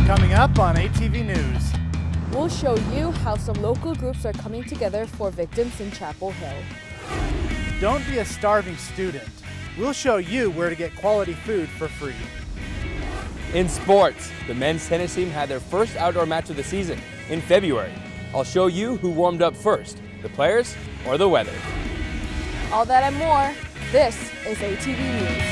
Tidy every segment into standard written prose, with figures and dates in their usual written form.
Coming up on ATV News. We'll show you how some local groups are coming together for victims in Chapel Hill. Don't be a starving student. We'll show you where to get quality food for free. In sports, the men's tennis team had their first outdoor match of the season in February. I'll show you who warmed up first, the players or the weather. All that and more, this is ATV News.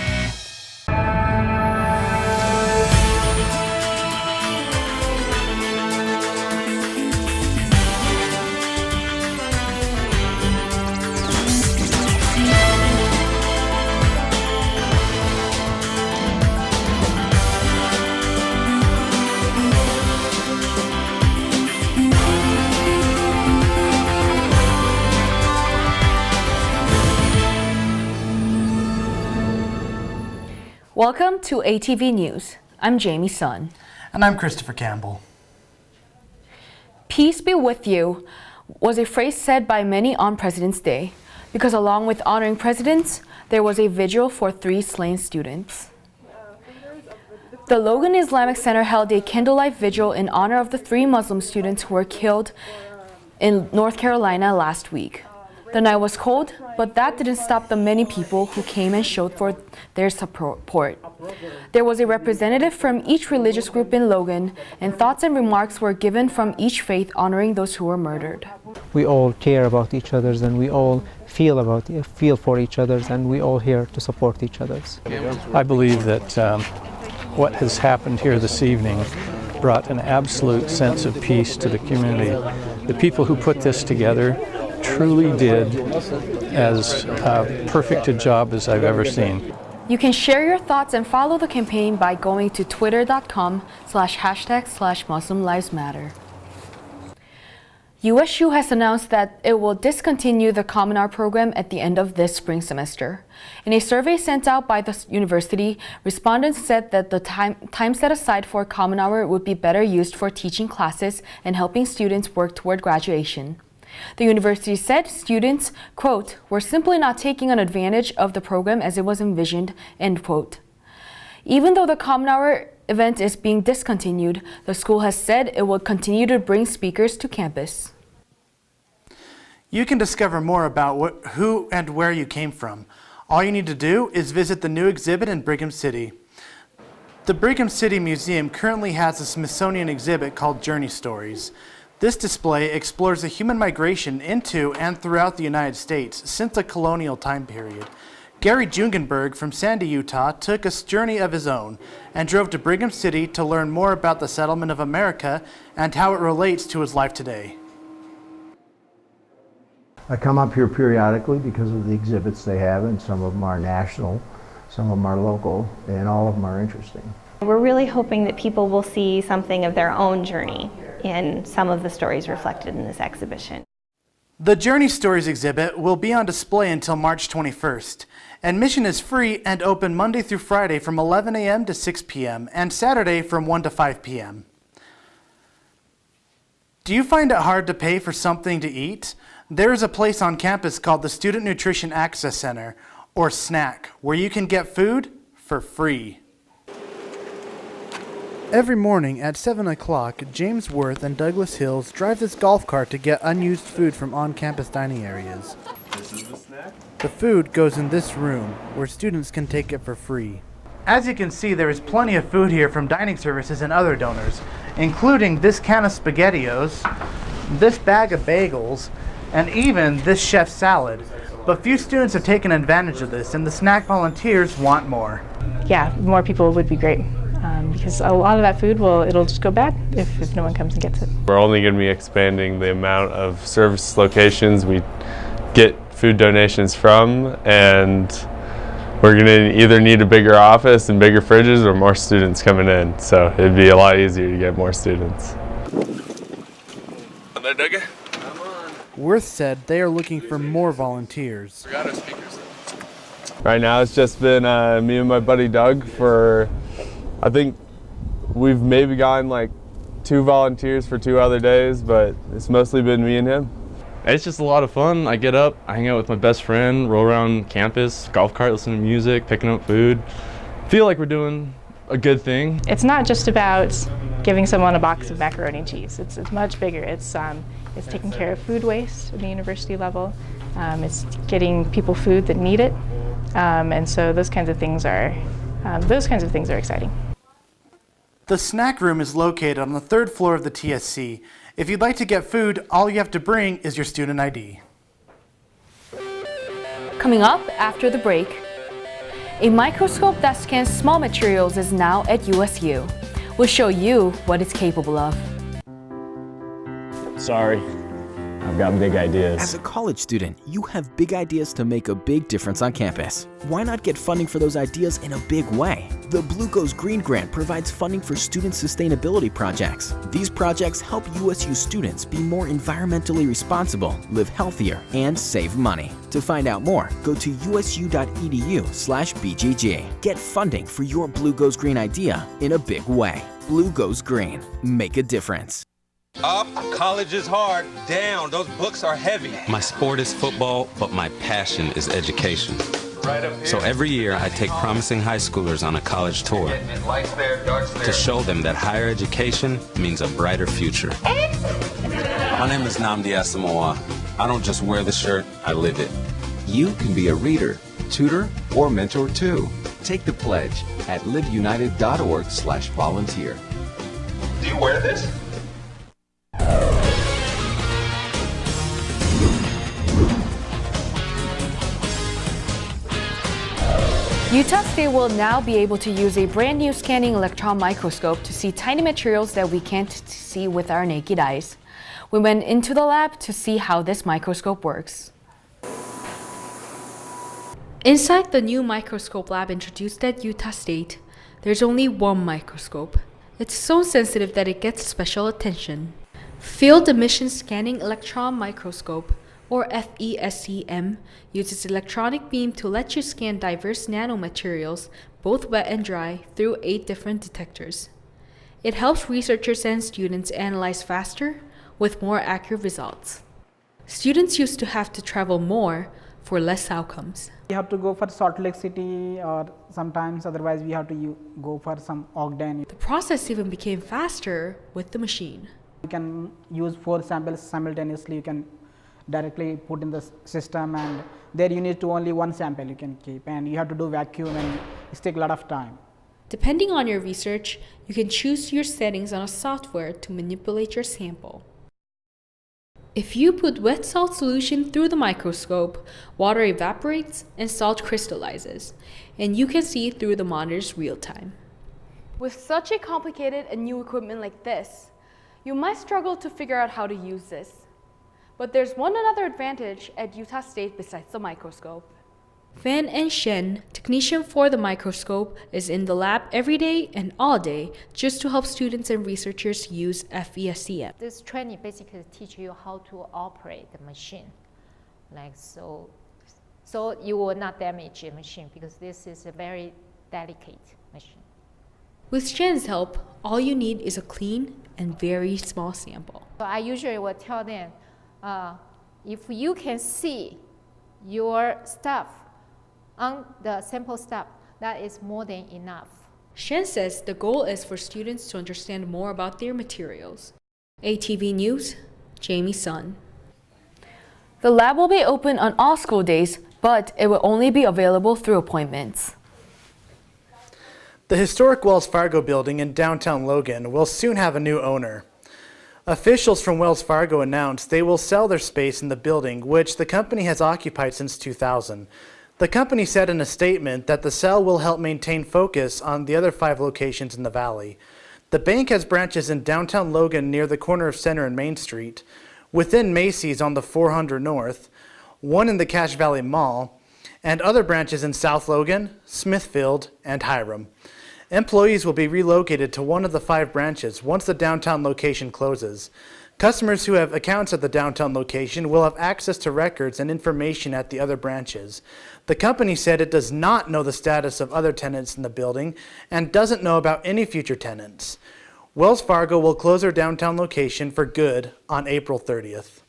Welcome to ATV News. I'm Jamie Sun. And I'm Christopher Campbell. Peace be with you was a phrase said by many on President's Day, because along with honoring presidents, there was a vigil for 3 slain students. The Logan Islamic Center held a candlelight vigil in honor of the 3 Muslim students who were killed in North Carolina last week. The night was cold, but that didn't stop the many people who came and showed for their support. There was a representative from each religious group in Logan, and thoughts and remarks were given from each faith honoring those who were murdered. We all care about each other, and we all feel for each other, and we all here to support each other. I believe that what has happened here this evening brought an absolute sense of peace to the community. The people who put this together truly did as perfect a job as I've ever seen. You can share your thoughts and follow the campaign by going to twitter.com/hashtag/Muslim Lives Matter. USU has announced that it will discontinue the Common Hour program at the end of this spring semester. In a survey sent out by the university, respondents said that the time set aside for Common Hour would be better used for teaching classes and helping students work toward graduation. The university said students, quote, were simply not taking an advantage of the program as it was envisioned, end quote. Even though the Common Hour event is being discontinued, the school has said it will continue to bring speakers to campus. You can discover more about who and where you came from. All you need to do is visit the new exhibit in Brigham City. The Brigham City Museum currently has a Smithsonian exhibit called Journey Stories. This display explores the human migration into and throughout the United States since the colonial time period. Gary Jungenberg from Sandy, Utah took a journey of his own and drove to Brigham City to learn more about the settlement of America and how it relates to his life today. I come up here periodically because of the exhibits they have, and some of them are national, some of them are local, and all of them are interesting. We're really hoping that people will see something of their own journey in some of the stories reflected in this exhibition. The Journey Stories exhibit will be on display until March 21st. Admission is free and open Monday through Friday from 11 a.m. to 6 p.m. and Saturday from 1 to 5 p.m. Do you find it hard to pay for something to eat? There is a place on campus called the Student Nutrition Access Center, or SNAC, where you can get food for free. Every morning at 7 o'clock, James Worth and Douglas Hills drive this golf cart to get unused food from on-campus dining areas. This is the snack? The food goes in this room, where students can take it for free. As you can see, there is plenty of food here from dining services and other donors, including this can of SpaghettiOs, this bag of bagels, and even this chef's salad. But few students have taken advantage of this, and the snack volunteers want more. Yeah, more people would be great. Because a lot of that food it'll just go bad if no one comes and gets it. We're only going to be expanding the amount of service locations we get food donations from, and we're going to either need a bigger office and bigger fridges or more students coming in. So it'd be a lot easier to get more students. On there, Dougie? Worth said they are looking for more volunteers. Forgot our speakers. Right now it's just been me and my buddy Doug for, I think we've maybe gotten like 2 volunteers for 2 other days, but it's mostly been me and him. It's just a lot of fun. I get up, I hang out with my best friend, roll around campus, golf cart, listen to music, picking up food. Feel like we're doing a good thing. It's not just about giving someone a box of macaroni and cheese. It's much bigger. It's taking care of food waste at the university level. It's getting people food that need it, and so those kinds of things are exciting. The snack room is located on the 3rd floor of the TSC. If you'd like to get food, all you have to bring is your student ID. Coming up after the break, a microscope that scans small materials is now at USU. We'll show you what it's capable of. Sorry, I've got big ideas. As a college student, you have big ideas to make a big difference on campus. Why not get funding for those ideas in a big way? The Blue Goes Green Grant provides funding for student sustainability projects. These projects help USU students be more environmentally responsible, live healthier, and save money. To find out more, go to usu.edu/BGG. Get funding for your Blue Goes Green idea in a big way. Blue Goes Green. Make a difference. Up, college is hard. Down, those books are heavy. My sport is football, but my passion is education. So every year I take promising high schoolers on a college tour to show them that higher education means a brighter future. My name is Nnamdi Asamoah. I don't just wear the shirt, I live it. You can be a reader, tutor, or mentor too. Take the pledge at liveunited.org/volunteer. Do you wear this? Utah State will now be able to use a brand new scanning electron microscope to see tiny materials that we can't see with our naked eyes. We went into the lab to see how this microscope works. Inside the new microscope lab introduced at Utah State, there's only one microscope. It's so sensitive that it gets special attention. Field Emission Scanning Electron Microscope, or FESCM, uses electronic beam to let you scan diverse nanomaterials, both wet and dry, through 8 different detectors. It helps researchers and students analyze faster, with more accurate results. Students used to have to travel more for less outcomes. We have to go for Salt Lake City, or sometimes otherwise we have to go for some Ogden. The process even became faster with the machine. You can use 4 samples simultaneously. You can directly put in the system, and there you need to only 1 sample you can keep, and you have to do vacuum, and it takes a lot of time. Depending on your research, you can choose your settings on a software to manipulate your sample. If you put wet salt solution through the microscope, water evaporates and salt crystallizes, and you can see through the monitors real time. With such a complicated and new equipment like this, you might struggle to figure out how to use this. But there's one other advantage at Utah State besides the microscope. Fan and Shen, technician for the microscope, is in the lab every day and all day just to help students and researchers use FESCM. This training basically teaches you how to operate the machine, so you will not damage the machine, because this is a very delicate machine. With Shen's help, all you need is a clean and very small sample. So I usually will tell them, if you can see your stuff on the sample stuff, that is more than enough. Shen says the goal is for students to understand more about their materials. ATV News, Jamie Sun. The lab will be open on all school days, but it will only be available through appointments. The historic Wells Fargo building in downtown Logan will soon have a new owner. Officials from Wells Fargo announced they will sell their space in the building, which the company has occupied since 2000. The company said in a statement that the sale will help maintain focus on the other 5 locations in the valley. The bank has branches in downtown Logan near the corner of Center and Main Street, within Macy's on the 400 North, one in the Cache Valley Mall, and other branches in South Logan, Smithfield, and Hiram. Employees will be relocated to one of the 5 branches once the downtown location closes. Customers who have accounts at the downtown location will have access to records and information at the other branches. The company said it does not know the status of other tenants in the building and doesn't know about any future tenants. Wells Fargo will close their downtown location for good on April 30th.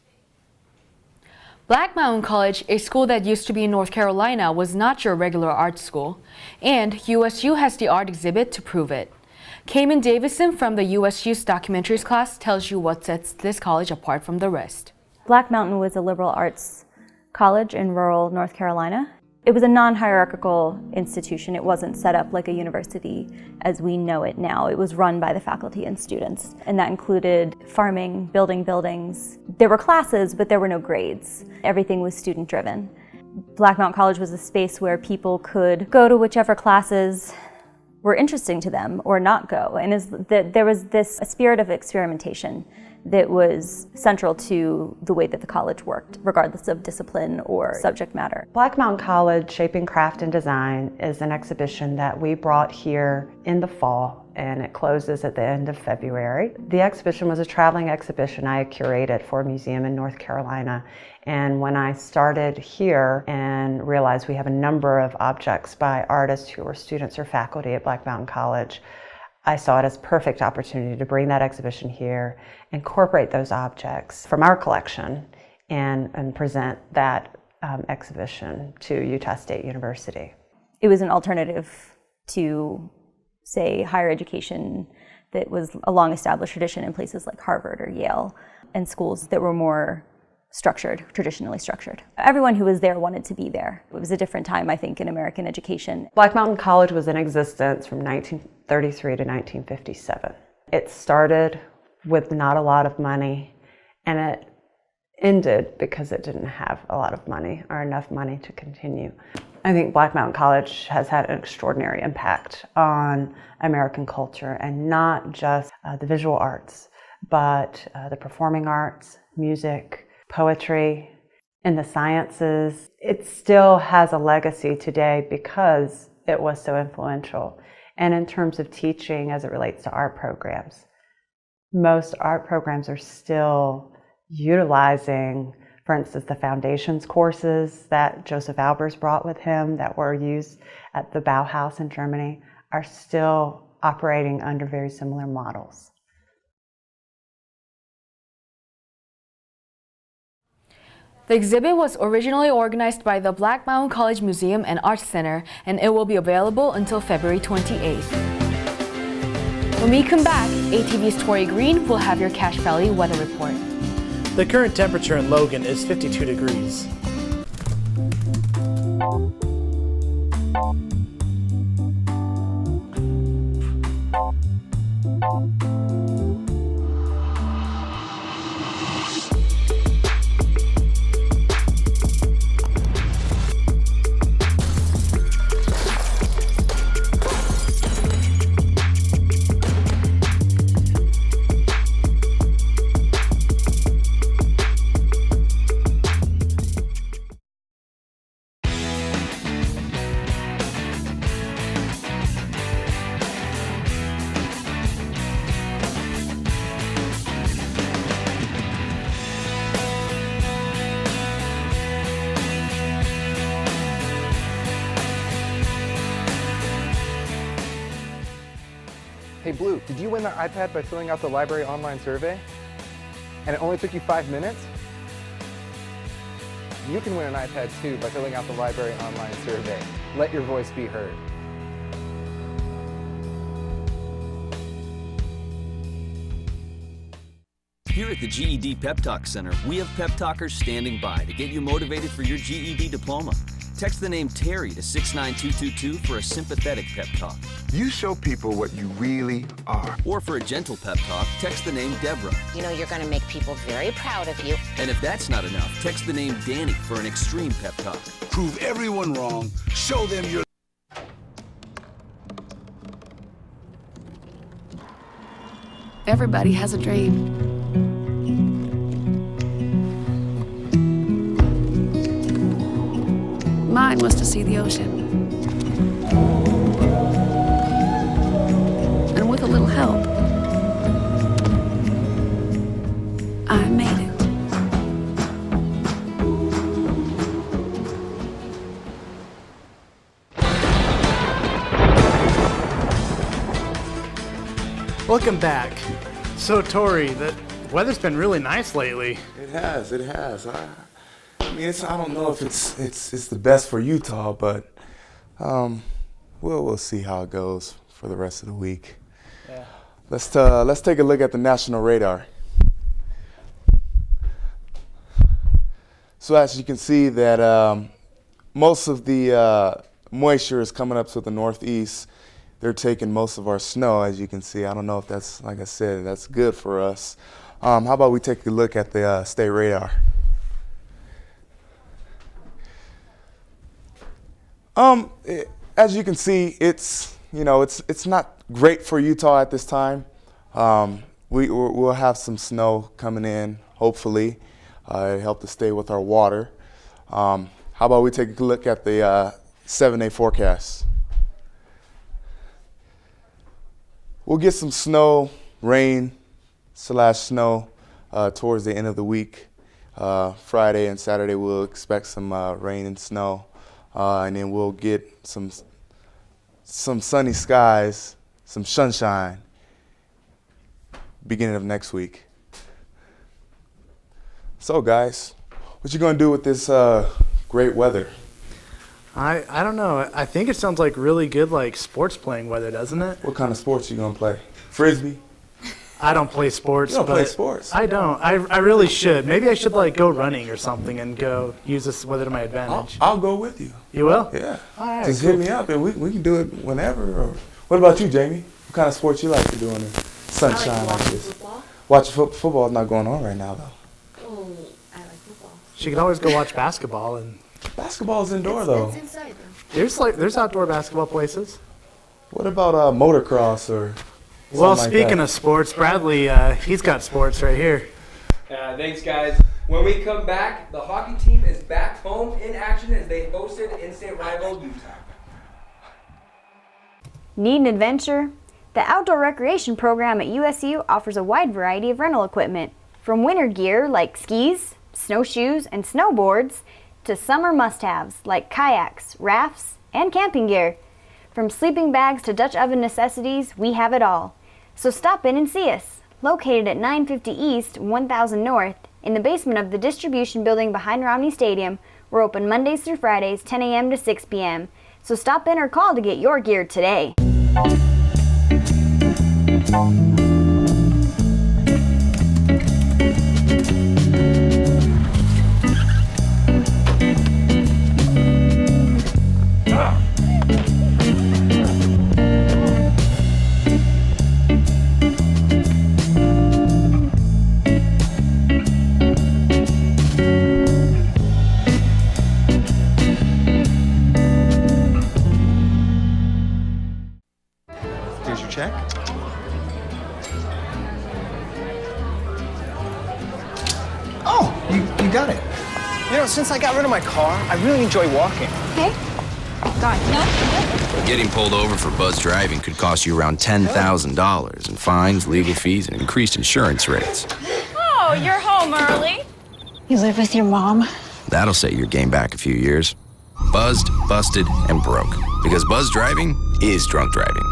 Black Mountain College, a school that used to be in North Carolina, was not your regular art school, and USU has the art exhibit to prove it. Cayman Davison from the USU's documentaries class tells you what sets this college apart from the rest. Black Mountain was a liberal arts college in rural North Carolina. It was a non-hierarchical institution. It wasn't set up like a university as we know it now. It was run by the faculty and students, and that included farming, building buildings. There were classes, but there were no grades. Everything was student-driven. Black Mountain College was a space where people could go to whichever classes were interesting to them or not go, and there was this spirit of experimentation that was central to the way that the college worked, regardless of discipline or subject matter. Black Mountain College Shaping Craft and Design is an exhibition that we brought here in the fall, and it closes at the end of February. The exhibition was a traveling exhibition I had curated for a museum in North Carolina, and when I started here and realized we have a number of objects by artists who were students or faculty at Black Mountain College, I saw it as a perfect opportunity to bring that exhibition here, incorporate those objects from our collection, and present that exhibition to Utah State University. It was an alternative to, say, higher education that was a long-established tradition in places like Harvard or Yale, and schools that were more structured, traditionally structured. Everyone who was there wanted to be there. It was a different time, I think, in American education. Black Mountain College was in existence from 1933 to 1957. It started with not a lot of money, and it ended because it didn't have a lot of money or enough money to continue. I think Black Mountain College has had an extraordinary impact on American culture, and not just the visual arts, but the performing arts, music, poetry, and the sciences. It still has a legacy today because it was so influential. And in terms of teaching as it relates to art programs, most art programs are still utilizing, for instance, the foundations courses that Joseph Albers brought with him that were used at the Bauhaus in Germany are still operating under very similar models. The exhibit was originally organized by the Black Mountain College Museum and Arts Center, and it will be available until February 28th. When we come back, ATV's Tori Green will have your Cache Valley weather report. The current temperature in Logan is 52 degrees. Hey Blue, did you win the iPad by filling out the library online survey? And it only took you 5 minutes? You can win an iPad too by filling out the library online survey. Let your voice be heard. Here at the GED Pep Talk Center, we have pep talkers standing by to get you motivated for your GED diploma. Text the name Terry to 69222 for a sympathetic pep talk. You show people what you really are. Or for a gentle pep talk, text the name Deborah. You know you're going to make people very proud of you. And if that's not enough, text the name Danny for an extreme pep talk. Prove everyone wrong. Show them your... Everybody has a dream. Mine was to see the ocean. And with a little help, I made it. Welcome back. So Tori, the weather's been really nice lately. It has. I mean, I don't know if it's the best for Utah, but we'll see how it goes for the rest of the week. Let's take a look at the national radar. So as you can see that most of the moisture is coming up to the northeast. They're taking most of our snow, as you can see. I don't know if that's, like I said, that's good for us. How about we take a look at the state radar? As you can see, it's not great for Utah at this time. We'll have some snow coming in, hopefully. Help to stay with our water. How about we take a look at the 7-day forecast? We'll get some snow, rain/snow towards the end of the week. Friday and Saturday we'll expect some rain and snow, and then we'll get some sunny skies, some sunshine beginning of next week. So guys, what you gonna do with this great weather? I don't know. I think it sounds like really good like sports playing weather, doesn't it? What kind of sports you gonna play? Frisbee? I don't play sports. You don't play sports? I don't. I really should. Maybe I should like go running or something and go use this weather to my advantage. I'll go with you. You will? Yeah. All right, Just cool. hit me up and we can do it whenever. Or what about you, Jamie? What kind of sports you like to do in the sunshine like this? Football. Watching football is not going on right now though. Oh, I like football. She could always go watch basketball and. Basketball's indoor though. It's inside though. There's outdoor basketball places. What about motocross or? Well, something speaking like of sports, Bradley, he's got sports right here. Thanks, guys. When we come back, the hockey team is back home in action as they hosted in-state rival Utah. Need an adventure? The Outdoor Recreation Program at USU offers a wide variety of rental equipment, from winter gear like skis, snowshoes, and snowboards, to summer must-haves like kayaks, rafts, and camping gear. From sleeping bags to Dutch oven necessities, we have it all. So stop in and see us. Located at 950 East, 1000 North, in the basement of the distribution building behind Romney Stadium, we're open Mondays through Fridays, 10 a.m. to 6 p.m. So stop in or call to get your gear today. Here's your check. Oh, you got it. You know, since I got rid of my car, I really enjoy walking. Okay. Got it. Getting pulled over for buzz driving could cost you around $10,000 in fines, legal fees, and increased insurance rates. Oh, you're home early. You live with your mom? That'll set your game back a few years. Buzzed, busted, and broke. Because buzz driving is drunk driving.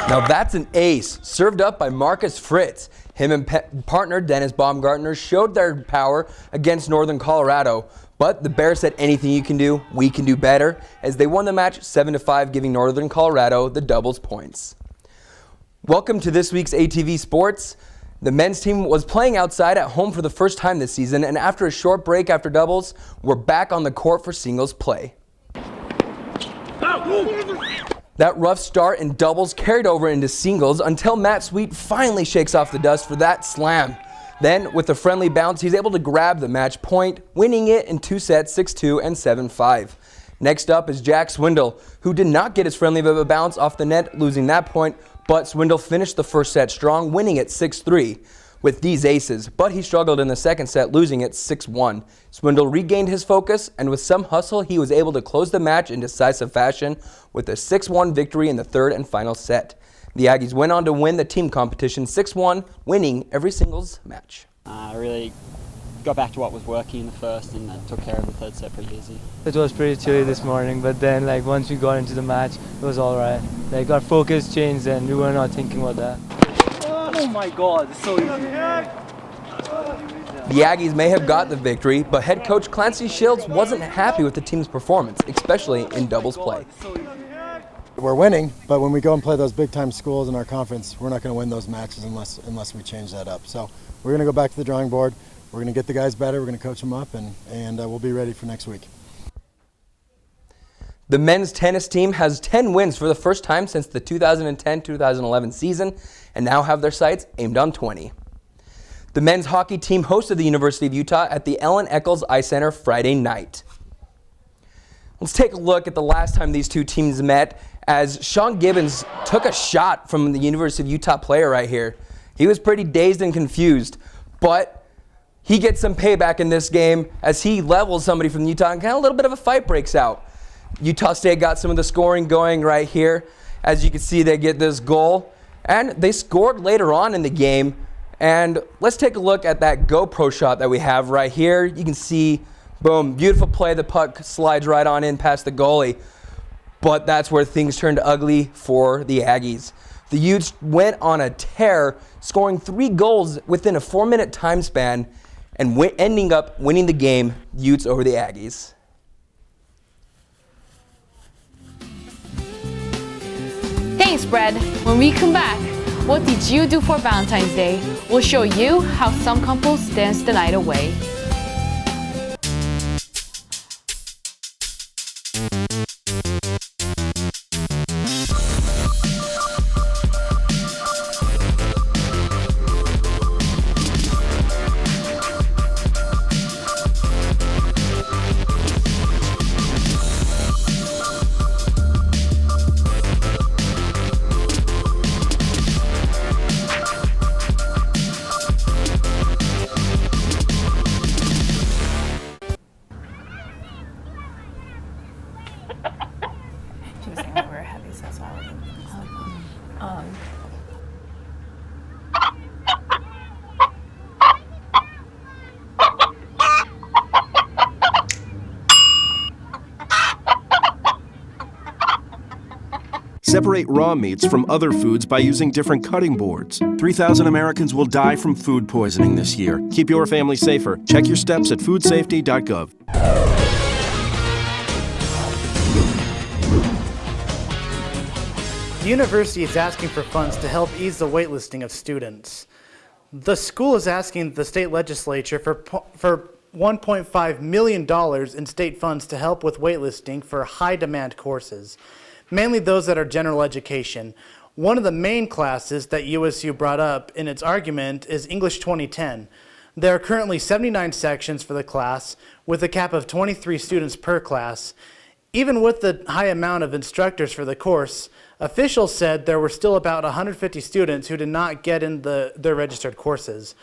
Now that's an ace, served up by Marcus Fritz. Him and partner Dennis Baumgartner showed their power against Northern Colorado, but the Bears said anything you can do, we can do better, as they won the match 7-5, giving Northern Colorado the doubles points. Welcome to this week's ATV Sports. The men's team was playing outside at home for the first time this season, and after a short break after doubles, we're back on the court for singles play. That rough start in doubles carried over into singles until Matt Sweet finally shakes off the dust for that slam. Then, with a friendly bounce, he's able to grab the match point, winning it in 2 sets, 6-2 and 7-5. Next up is Jack Swindle, who did not get his friendly of a bounce off the net, losing that point, but Swindle finished the first set strong, winning it 6-3 with these aces, but he struggled in the second set, losing it 6-1. Swindle regained his focus, and with some hustle, he was able to close the match in decisive fashion with a 6-1 victory in the third and final set. The Aggies went on to win the team competition 6-1, winning every singles match. I really got back to what was working in the first and took care of the third set pretty easy. It was pretty chilly this morning, but then once we got into the match, it was all right. Our focus changed and we were not thinking about that. Oh my God, it's so easy. The Aggies may have got the victory, but head coach Clancy Shields wasn't happy with the team's performance, especially in doubles play. We're winning, but when we go and play those big-time schools in our conference, we're not going to win those matches unless we change that up. So we're going to go back to the drawing board. We're going to get the guys better. We're going to coach them up, and we'll be ready for next week. The men's tennis team has 10 wins for the first time since the 2010-2011 season, and now have their sights aimed on 20. The men's hockey team hosted the University of Utah at the Ellen Eccles Ice Center Friday night. Let's take a look at the last time these two teams met, as Sean Gibbons took a shot from the University of Utah player right here. He was pretty dazed and confused, but he gets some payback in this game as he levels somebody from Utah, and kind of a little bit of a fight breaks out. Utah State got some of the scoring going right here. As you can see, they get this goal, and they scored later on in the game. And let's take a look at that GoPro shot that we have right here. You can see, boom, beautiful play. The puck slides right on in past the goalie. But that's where things turned ugly for the Aggies. The Utes went on a tear, scoring 3 goals within a 4-minute time span and ending up winning the game, Utes over the Aggies. Thanks, Brad. When we come back, what did you do for Valentine's Day? We'll show you how some couples dance the night away. Separate raw meats from other foods by using different cutting boards. 3,000 Americans will die from food poisoning this year. Keep your family safer. Check your steps at foodsafety.gov. The university is asking for funds to help ease the waitlisting of students. The school is asking the state legislature for $1.5 million in state funds to help with waitlisting for high-demand courses, mainly those that are general education. One of the main classes that USU brought up in its argument is English 2010. There are currently 79 sections for the class, with a cap of 23 students per class. Even with the high amount of instructors for the course, officials said there were still about 150 students who did not get in their registered courses.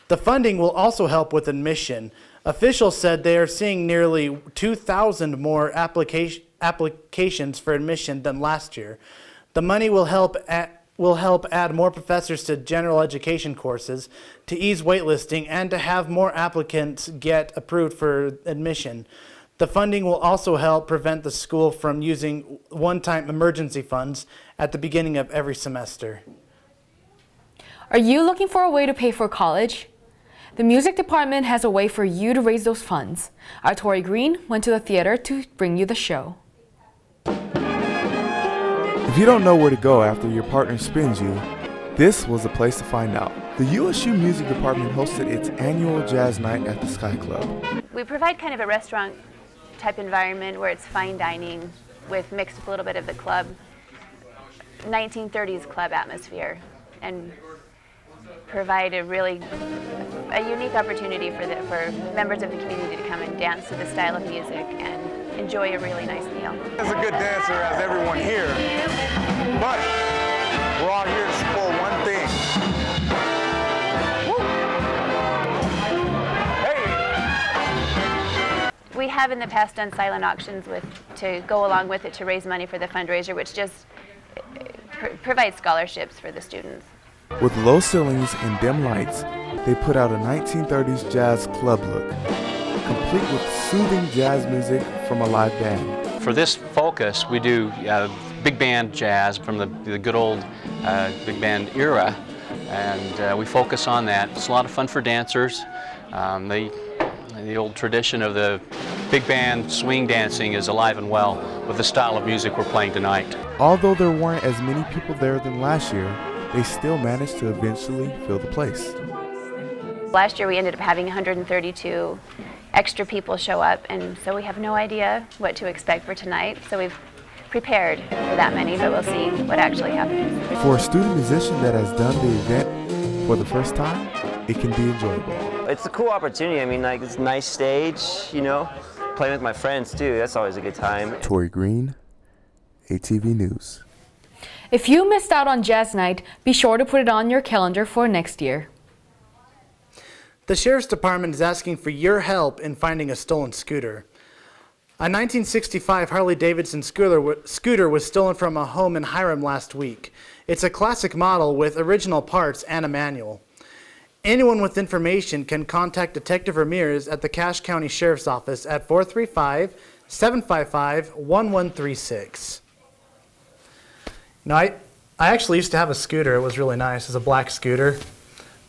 The funding will also help with admission. Officials said they are seeing nearly 2,000 more applications for admission than last year. The money will help add more professors to general education courses, to ease waitlisting, and to have more applicants get approved for admission. The funding will also help prevent the school from using one-time emergency funds at the beginning of every semester. Are you looking for a way to pay for college? The music department has a way for you to raise those funds. Our Tori Green went to the theater to bring you the show. If you don't know where to go after your partner spins you, this was the place to find out. The USU Music Department hosted its annual jazz night at the Sky Club. We provide kind of a restaurant type environment where it's fine dining with mixed with a little bit of the club, 1930s club atmosphere, and provide a unique opportunity for members of the community to come and dance to the style of music and enjoy a really nice meal. As a good dancer as everyone here, but we're all here to support one thing. We have in the past done silent auctions to go along with it to raise money for the fundraiser, which just provides scholarships for the students. With low ceilings and dim lights, they put out a 1930s jazz club look, complete with soothing jazz music from a live band. For this focus, we do big band jazz from the good old big band era, and we focus on that. It's a lot of fun for dancers. The old tradition of the big band swing dancing is alive and well with the style of music we're playing tonight. Although there weren't as many people there than last year, they still managed to eventually fill the place. Last year we ended up having 132 extra people show up, and so we have no idea what to expect for tonight. So we've prepared for that many, but we'll see what actually happens. For a student musician that has done the event for the first time, it can be enjoyable. It's a cool opportunity. I mean, like, it's a nice stage, you know, playing with my friends too. That's always a good time. Tori Green, ATV News. If you missed out on Jazz Night, be sure to put it on your calendar for next year. The Sheriff's Department is asking for your help in finding a stolen scooter. A 1965 Harley-Davidson scooter was stolen from a home in Hiram last week. It's a classic model with original parts and a manual. Anyone with information can contact Detective Ramirez at the Cache County Sheriff's Office at 435-755-1136. Now, I actually used to have a scooter. It was really nice. It was a black scooter,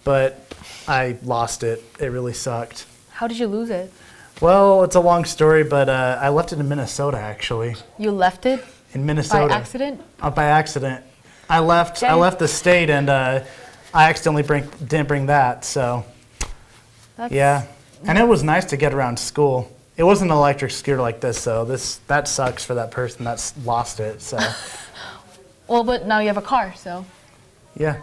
but I lost it. It really sucked. How did you lose it? Well, it's a long story, but I left it in Minnesota, actually. You left it? In Minnesota. By accident? By accident. I left the state, and I accidentally didn't bring that, so yeah. And it was nice to get around school. It wasn't an electric scooter like this, so that sucks for that person that's lost it. So. Well, but now you have a car, so. Yeah.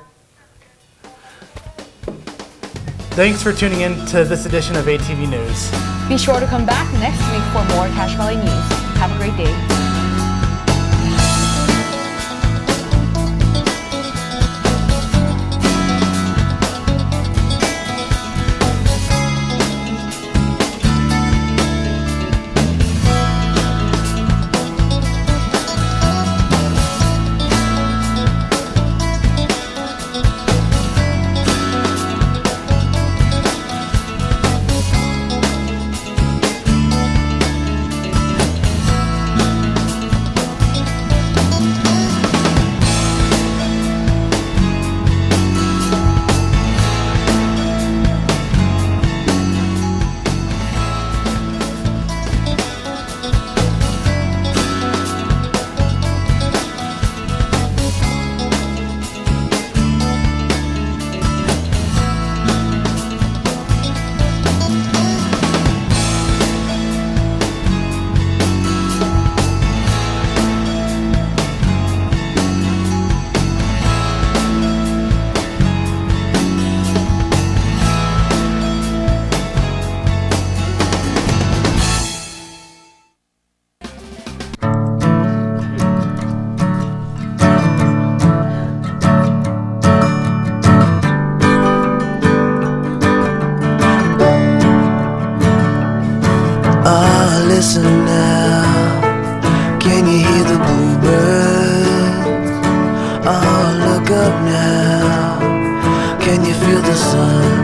Thanks for tuning in to this edition of ATV News. Be sure to come back next week for more Cache Valley news. Have a great day. Listen now, can you hear the bluebirds? Oh, look up now, can you feel the sun?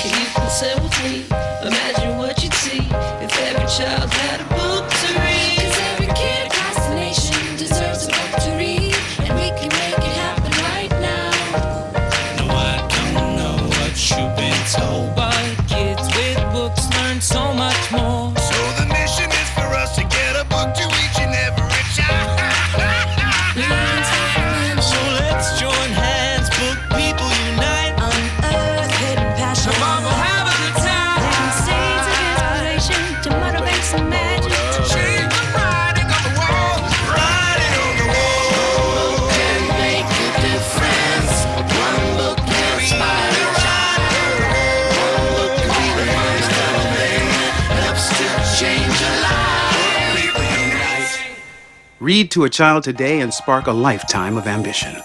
Can you consent with me? Imagine what you'd see if every child had a book to read. 'Cause every kid across the nation deserves a book to read, and we can make it happen right now. No, I don't know what you've been told, but kids with books learn so much more. So the mission is for us to get a book to each and every child. So let's join hands, book people unite. Unearth hidden passion. Come on, we'll have a good time. Planting seeds of inspiration to motivate some magic. Read to a child today and spark a lifetime of ambition.